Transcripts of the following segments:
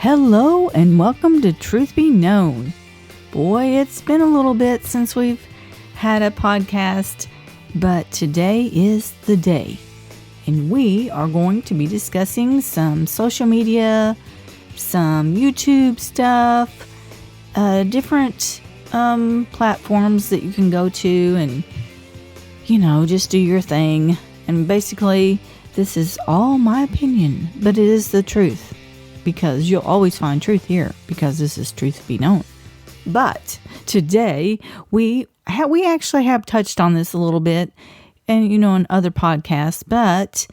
Hello and welcome to Truth Be Known. Boy, it's been a little bit since we've had a podcast, but today is the day. And we are going to be discussing some social media, some YouTube stuff, different platforms that you can go to and, just do your thing. And basically, this is all my opinion, but it is the truth. Because you'll always find truth here, because this is Truth Be Known. But today, we actually have touched on this a little bit, and in other podcasts, but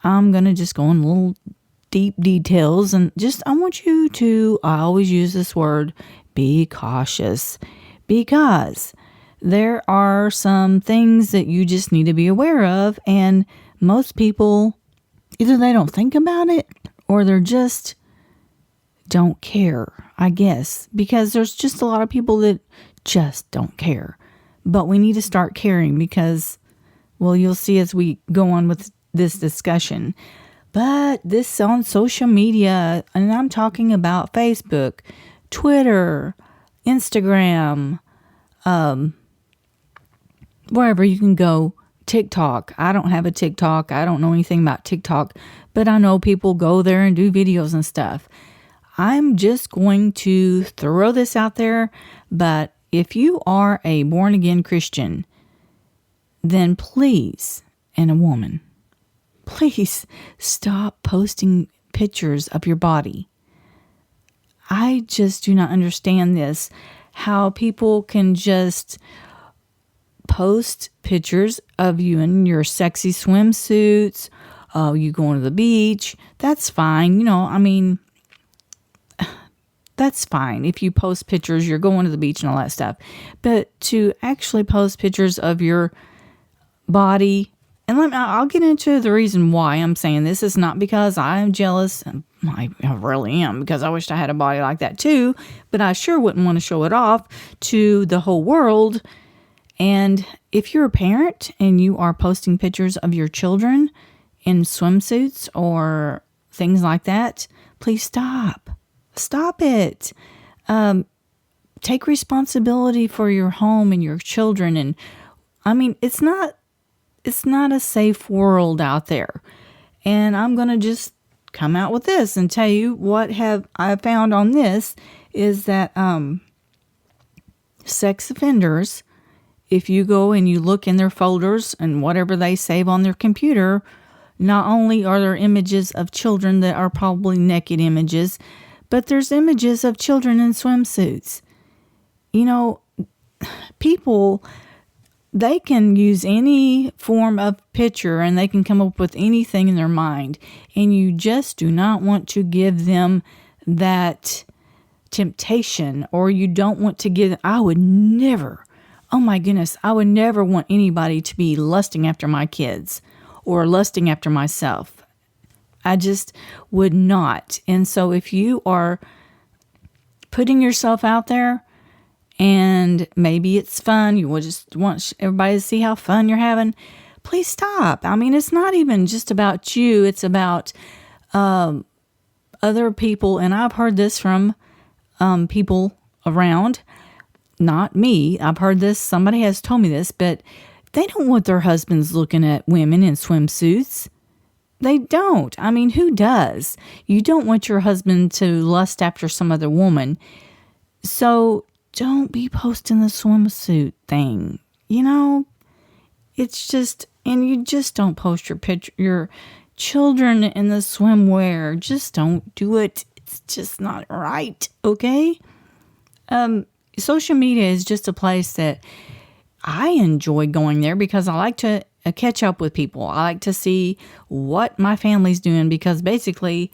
I'm going to just go in little deep details, and I want you to, I always use this word, be cautious, because there are some things that you just need to be aware of, and most people, either they don't think about it, or they're just don't care, I guess, because there's just a lot of people that just don't care. But we need to start caring because, well, you'll see as we go on with this discussion. But this on social media, and I'm talking about Facebook, Twitter, Instagram, wherever you can go. TikTok. I don't have a TikTok. I don't know anything about TikTok, but I know people go there and do videos and stuff. I'm just going to throw this out there, but if you are a born-again Christian, then please, and a woman, please stop posting pictures of your body. I just do not understand this, how people can just post pictures of you in your sexy swimsuits, you going to the beach. That's fine. That's fine. If you post pictures, you're going to the beach and all that stuff. But to actually post pictures of your body, and I'll get into the reason why I'm saying this. Is not because I'm jealous. I really am, because I wished I had a body like that too. But I sure wouldn't want to show it off to the whole world. And if you're a parent and you are posting pictures of your children in swimsuits or things like that, please stop. Stop it. Take responsibility for your home and your children. And it's not a safe world out there. And I'm going to just come out with this and tell you what I found on this is that sex offenders, if you go and you look in their folders and whatever they save on their computer, not only are there images of children that are probably naked images, but there's images of children in swimsuits. People, they can use any form of picture and they can come up with anything in their mind. And you just do not want to give them that temptation, or you don't want to give, I would never want anybody to be lusting after my kids or lusting after myself. I just would not. And so if you are putting yourself out there and maybe it's fun, you will just want everybody to see how fun you're having, please stop. It's not even just about you. It's about other people. And I've heard this from people around. Not me. I've heard this. Somebody has told me this, but they don't want their husbands looking at women in swimsuits. They don't. Who does? You don't want your husband to lust after some other woman. So don't be posting the swimsuit thing. It's just, and you just don't post your children in the swimwear. Just don't do it. It's just not right. Okay? Social media is just a place that I enjoy going there because I like to catch up with people. I like to see what my family's doing because basically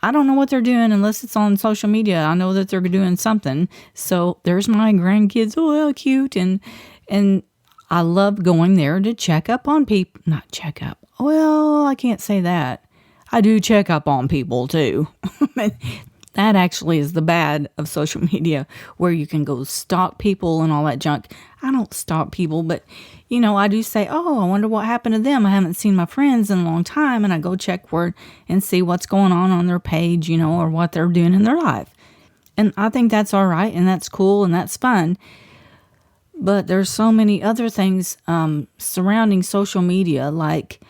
I don't know what they're doing unless it's on social media. I know that they're doing something. So there's my grandkids. Oh, how cute. And I love going there to check up on people. Not check up. Well, I can't say that. I do check up on people too. That actually is the bad of social media, where you can go stalk people and all that junk. I don't stalk people, but, I do say, oh, I wonder what happened to them. I haven't seen my friends in a long time, and I go check word and see what's going on their page, or what they're doing in their life. And I think that's all right, and that's cool, and that's fun. But there's so many other things surrounding social media, like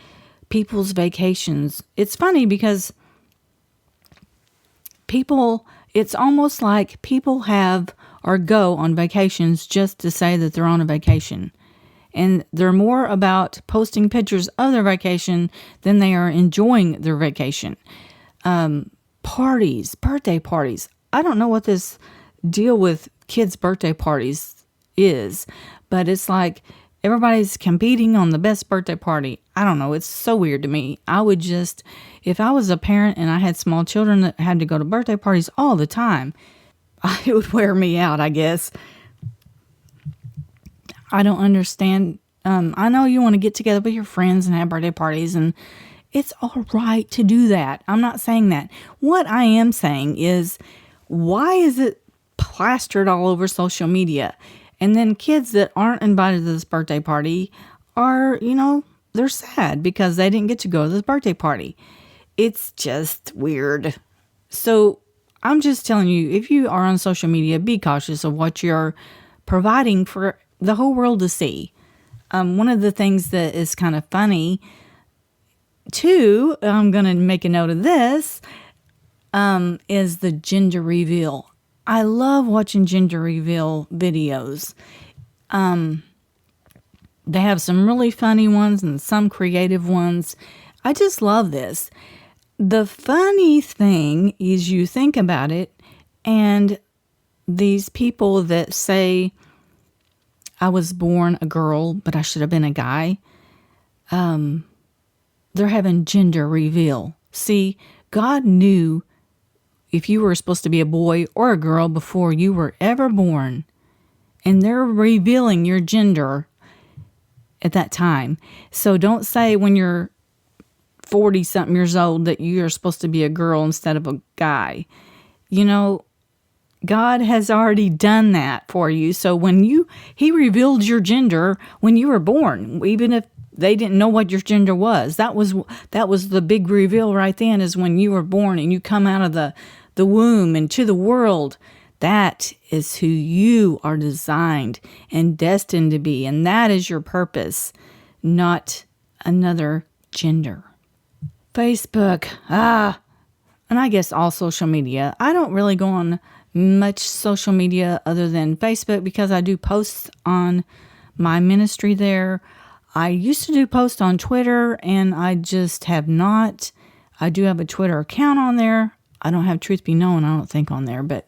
people's vacations. It's funny because it's almost like people have or go on vacations just to say that they're on a vacation. And they're more about posting pictures of their vacation than they are enjoying their vacation. Parties, birthday parties. I don't know what this deal with kids' birthday parties is, but it's like everybody's competing on the best birthday party. I don't know. It's so weird to me. If I was a parent and I had small children that had to go to birthday parties all the time, it would wear me out, I guess. I don't understand. I know you want to get together with your friends and have birthday parties, and it's all right to do that. I'm not saying that. What I am saying is, why is it plastered all over social media? And then kids that aren't invited to this birthday party are, they're sad because they didn't get to go to this birthday party. It's just weird. So I'm just telling you, if you are on social media, be cautious of what you're providing for the whole world to see. One of the things that is kind of funny, too, I'm going to make a note of this, is the gender reveal. I love watching gender reveal videos. They have some really funny ones and some creative ones. I just love this. The funny thing is, you think about it, and these people that say, I was born a girl, but I should have been a guy, they're having gender reveal. See, God knew if you were supposed to be a boy or a girl before you were ever born, and they're revealing your gender at that time. So don't say when you're 40-something years old that you're supposed to be a girl instead of a guy. God has already done that for you. So when He revealed your gender when you were born, even if they didn't know what your gender was. That was the big reveal right then, is when you were born and you come out of the womb into the world. That is who you are designed and destined to be. And that is your purpose, not another gender. Facebook, and I guess all social media. I don't really go on much social media other than Facebook because I do posts on my ministry there. I used to do posts on Twitter, and I just have not. I do have a Twitter account on there. I don't have Truth Be Known, I don't think, on there, but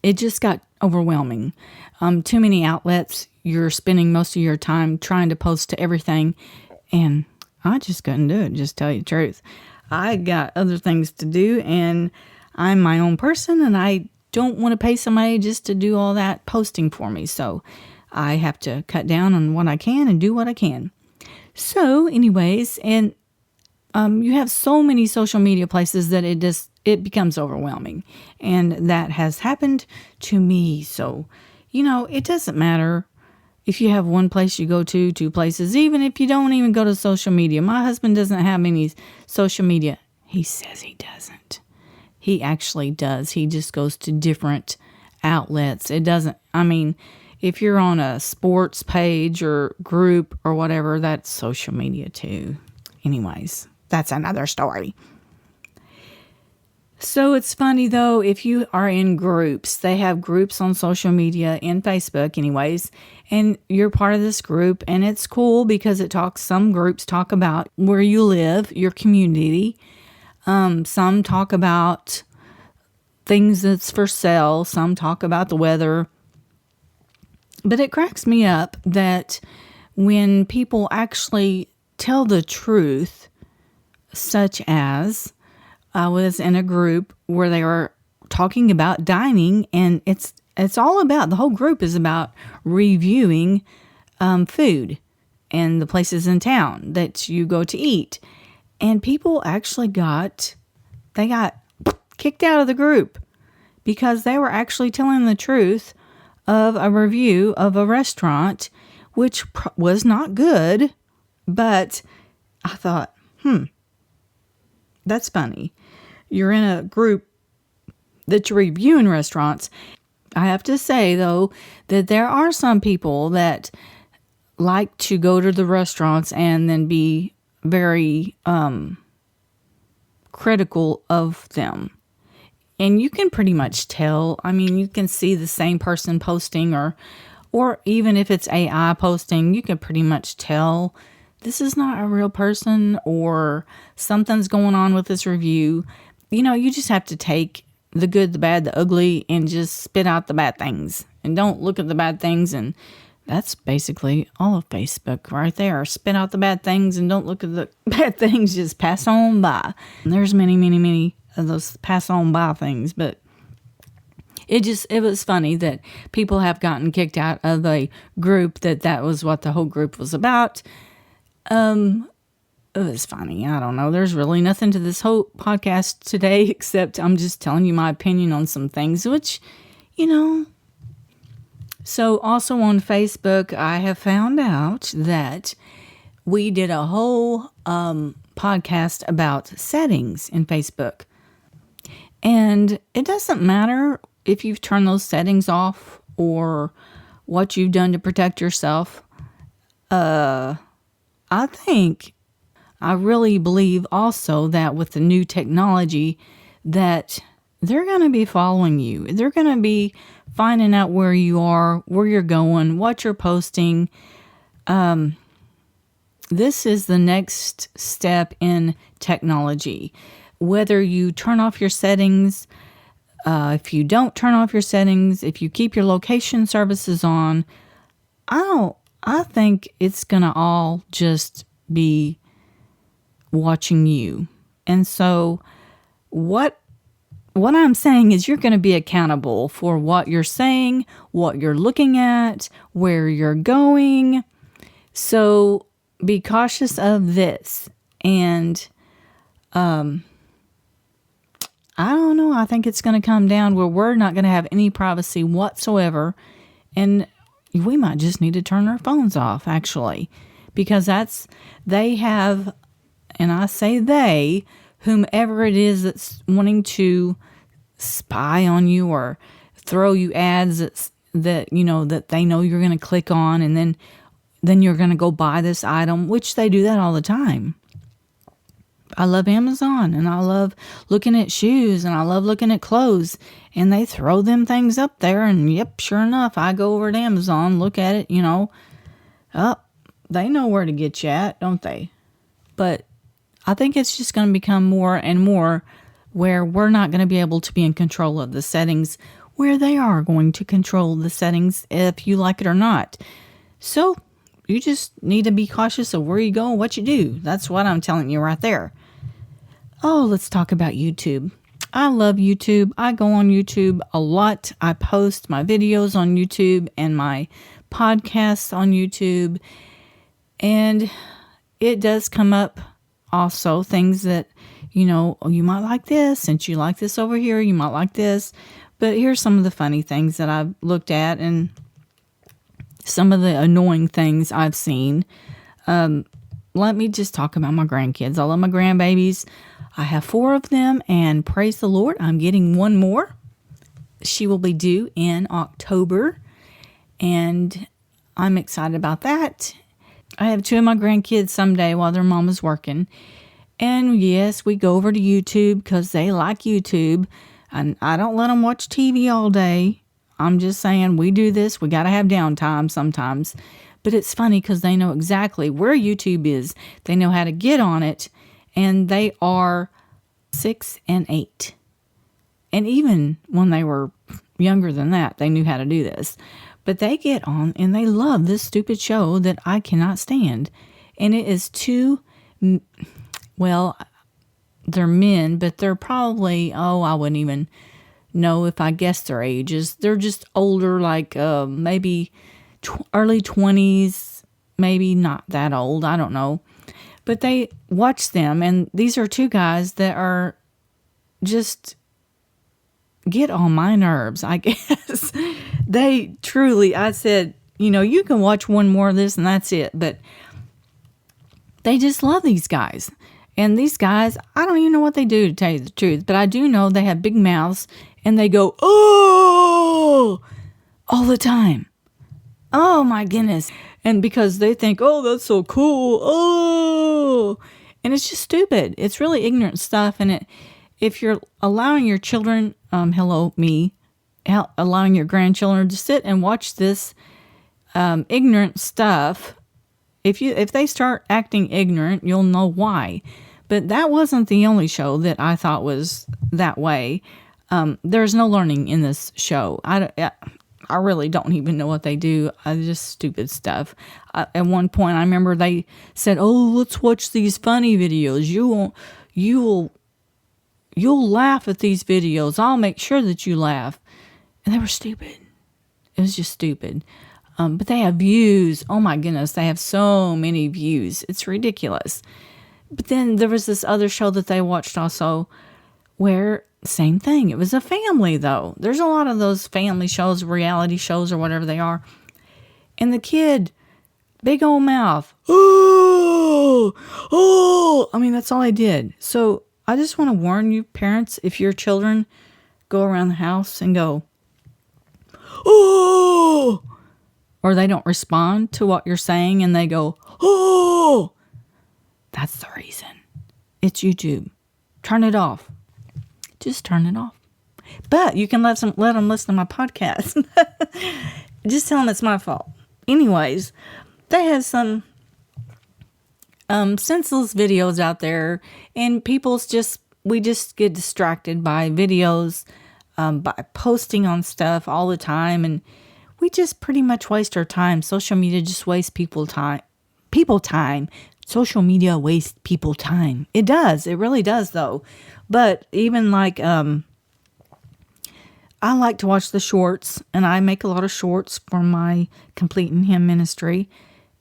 it just got overwhelming. Too many outlets. You're spending most of your time trying to post to everything, and I just couldn't do it, just tell you the truth. I got other things to do, and I'm my own person, and I don't want to pay somebody just to do all that posting for me. So I have to cut down on what I can and do what I can. So anyways, and you have so many social media places that it becomes overwhelming. And that has happened to me. So, it doesn't matter if you have one place you go to, two places, even if you don't even go to social media. My husband doesn't have any social media. He says he doesn't. He actually does. He just goes to different outlets. If you're on a sports page or group or whatever, that's social media too. Anyways, that's another story. So it's funny though, if you are in groups, they have groups on social media, in Facebook anyways, and you're part of this group, and it's cool because some groups talk about where you live, your community. Some talk about things that's for sale. Some talk about the weather. But it cracks me up that when people actually tell the truth, such as I was in a group where they were talking about dining, and it's all about, the whole group is about reviewing food and the places in town that you go to eat. And people actually got they got kicked out of the group because they were actually telling the truth of a review of a restaurant, which was not good. But I thought, that's funny. You're in a group that you're reviewing restaurants. I have to say, though, that there are some people that like to go to the restaurants and then be very critical of them. And you can pretty much tell. I mean, you can see the same person posting, or even if it's AI posting, you can pretty much tell this is not a real person or something's going on with this review. You just have to take the good, the bad, the ugly, and just spit out the bad things. And don't look at the bad things. And that's basically all of Facebook right there. Spit out the bad things and don't look at the bad things. Just pass on by. And there's many, many, many of those pass on by things. But it was funny that people have gotten kicked out of a group that was what the whole group was about. It was funny. I don't know. There's really nothing to this whole podcast today except I'm just telling you my opinion on some things, which, So also on Facebook, I have found out that we did a whole podcast about settings in Facebook. And it doesn't matter if you've turned those settings off or what you've done to protect yourself. I really believe also that with the new technology that they're going to be following you. They're going to be finding out where you are, where you're going, what you're posting. This is the next step in technology. Whether you turn off your settings, if you don't turn off your settings, if you keep your location services on, I think it's going to all just be watching you. And so what I'm saying is you're going to be accountable for what you're saying, what you're looking at, where you're going. So be cautious of this. And I don't know. I think it's going to come down where we're not going to have any privacy whatsoever. And we might just need to turn our phones off, actually, because they have, and I say they, whomever it is that's wanting to spy on you or throw you ads that they know you're going to click on, and then you're going to go buy this item, which they do that all the time. I love Amazon, and I love looking at shoes, and I love looking at clothes, and they throw them things up there, and yep, sure enough, I go over to Amazon, look at it, they know where to get you at, don't they? But I think it's just going to become more and more where we're not going to be able to be in control of the settings, where they are going to control the settings if you like it or not. So you just need to be cautious of where you go and what you do. That's what I'm telling you right there. Oh, let's talk about YouTube. I love YouTube. I go on YouTube a lot. I post my videos on YouTube and my podcasts on YouTube. And it does come up also things that, you might like this. Since you like this over here, you might like this. But here's some of the funny things that I've looked at and some of the annoying things I've seen. Let me just talk about my grandkids. I love my grandbabies. I have 4 of them, and praise the Lord, I'm getting one more. She will be due in October, and I'm excited about that. I have 2 of my grandkids someday while their mom is working. And yes, we go over to YouTube because they like YouTube. And I don't let them watch TV all day. I'm just saying we do this. We got to have downtime sometimes. But it's funny because they know exactly where YouTube is. They know how to get on it. And they are 6 and 8. And even when they were younger than that, they knew how to do this. But they get on and they love this stupid show that I cannot stand. And it is 2, well, they're men, but they're probably, I wouldn't even know if I guessed their ages. They're just older, like maybe early 20s, maybe not that old. I don't know. But they watch them, and these are 2 guys that are just get on my nerves, I guess. They truly, I said, you can watch one more of this and that's it. But they just love these guys. And these guys, I don't even know what they do, to tell you the truth. But I do know they have big mouths and they go, oh, all the time. Oh my goodness. And because they think, oh, that's so cool. Oh, and it's just stupid. It's really ignorant stuff. And if you're allowing your children, allowing your grandchildren to sit and watch this ignorant stuff, if they start acting ignorant, you'll know why. But that wasn't the only show that I thought was that way. There's no learning in this show. I really don't even know what they do. Just stupid stuff. At one point, I remember they said, "Oh, let's watch these funny videos. You'll laugh at these videos. I'll make sure that you laugh." And they were stupid. It was just stupid. But they have views. Oh my goodness, they have so many views. It's ridiculous. But then there was this other show that they watched also where same thing. It was a family though. There's a lot of those family shows, reality shows or whatever they are. And the kid, big old mouth. Oh, I mean, that's all I did. So I just want to warn you parents, if your children go around the house and go, oh, or they don't respond to what you're saying and they go, oh, that's the reason. It's YouTube. Turn it off. Just turn it off. But you can let them listen to my podcast. Just tell them it's my fault. Anyways, they have some senseless videos out there, and we just get distracted by videos, by posting on stuff all the time, and we just pretty much waste our time. Social media just wastes people time. Social media wastes people time. It does. It really does, though. But even like, I like to watch the shorts, and I make a lot of shorts for my Completing Him ministry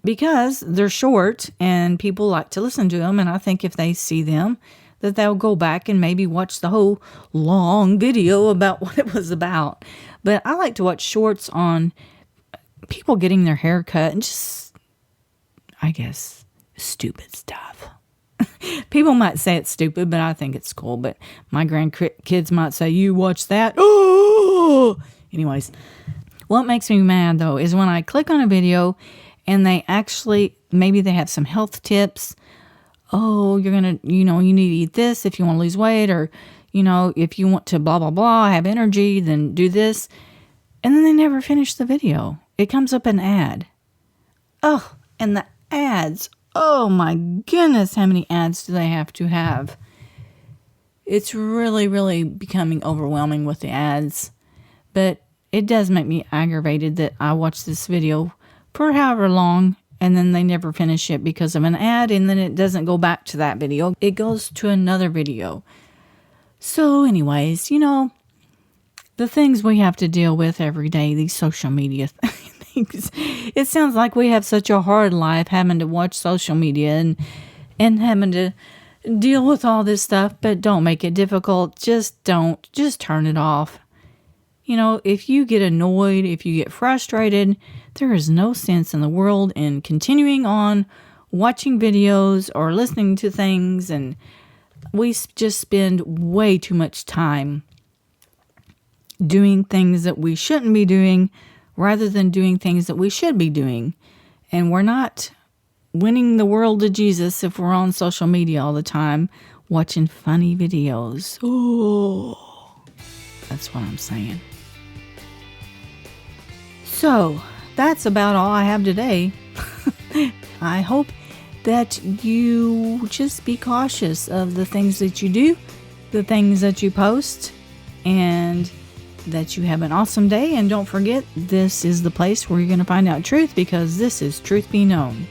because they're short and people like to listen to them. And I think if they see them, that they'll go back and maybe watch the whole long video about what it was about. But I like to watch shorts on people getting their hair cut and just, I guess, stupid stuff. People might say it's stupid, but I think it's cool. But my grandkids might say, you watch that? Oh! Anyways, what makes me mad, though, is when I click on a video and they actually, maybe they have some health tips. Oh, you're going to, you need to eat this if you want to lose weight, or, if you want to blah, blah, blah, have energy, then do this. And then they never finish the video. It comes up an ad. Oh, and the ads. Oh my goodness, how many ads do they have to have? It's really, really becoming overwhelming with the ads. But it does make me aggravated that I watch this video for however long and then they never finish it because of an ad, and then it doesn't go back to that video. It goes to another video. So anyways, the things we have to deal with every day, these social media things. It sounds like we have such a hard life having to watch social media and having to deal with all this stuff, but don't make it difficult. Just turn it off. If you get annoyed, if you get frustrated, there is no sense in the world in continuing on watching videos or listening to things, and we just spend way too much time doing things that we shouldn't be doing rather than doing things that we should be doing. And we're not winning the world to Jesus if we're on social media all the time watching funny videos. Oh, that's what I'm saying. So, that's about all I have today. I hope that you just be cautious of the things that you do, the things that you post, and that you have an awesome day. And don't forget, this is the place where you're going to find out truth, because this is Truth Be Known.